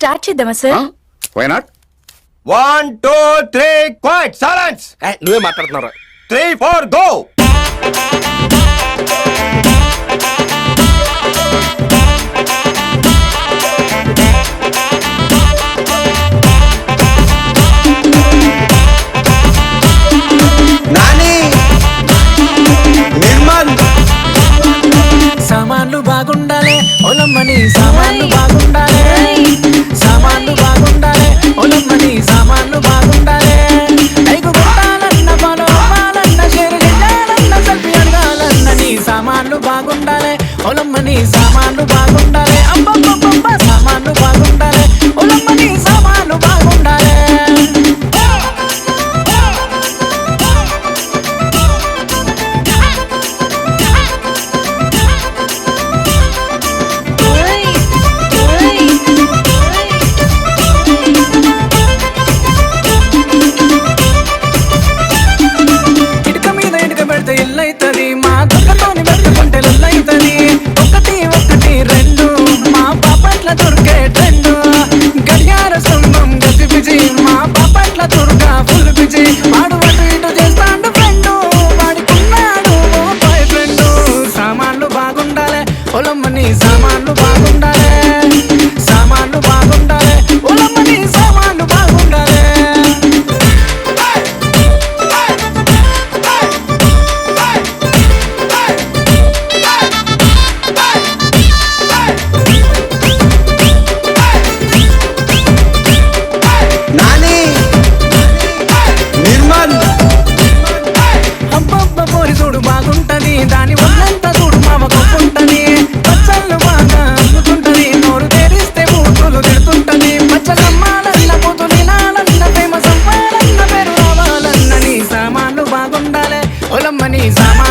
Start చేద్దామా sir? Why not? 1 2 3 quiet silence. నువ్వే మాట్లాడుతున్నారా? 3 4 గో. నాని నిర్మల్ సామాన్లు బాగుండాలి ఒలమ్మని సామాన్లు బాగుండాలి సామాన్లు బాగుండాలి ఒలమ్మని సామాన్లు బాగుండాలి ఐగు కొట్టాలన్న పాలన్న షేరు చెయ్యాలన్న సెల్ఫీ అడగాలన్న నీ సామాన్లు బాగుండాలి ఒలమ్మని సామాన్లు బాగుండాలి అబ్బబ్బబ్బ సామాన్లు బాగుండాలి ఒలమ్మని సామాన్లు బాగుండాలి ఇటుక మీద ఇటుక పెడితే ఇల్లైతది మా దొక్కతోని పెట్టుకుంటే లొల్లైతది ఒకటి ఒకటి రెండు మా పాపట్ల దొరికే ట్రెండు గడియార స్తంభం గతి పిజి మా పాపట్ల దుర్గా ఫుల్ పిజి వాడు అటు ఇటు చేస్తాడు ఫ్రెండు వాడుకున్నాడు బాయ్ ఫ్రెండు సామాన్లు బాగుండాలి ఒలమ్మని సామాన్లు బాగుండాలి సామాన్లు బాగుండాలి ఒలమ్మని సామాన్లు బాగుండాలి నాని నిర్మల్ అబ్బబ్బ పోరి చూడు బాగుంటది దాని ఒళ్ళంతా చూడు మామ కొప్పుంటది పచ్చళ్ళు బాగా అమ్ముతుంటది నోరు తెరిస్తే బూతులు తిడుతుంటది పచ్చలమ్మాలన్న బూతులు వినాలన్న ప్రేమ సంపాలన్న పేరు రావాలన్న నీ సామాన్లు బాగుండాలి ఒలమ్మ నీ సామాన్లు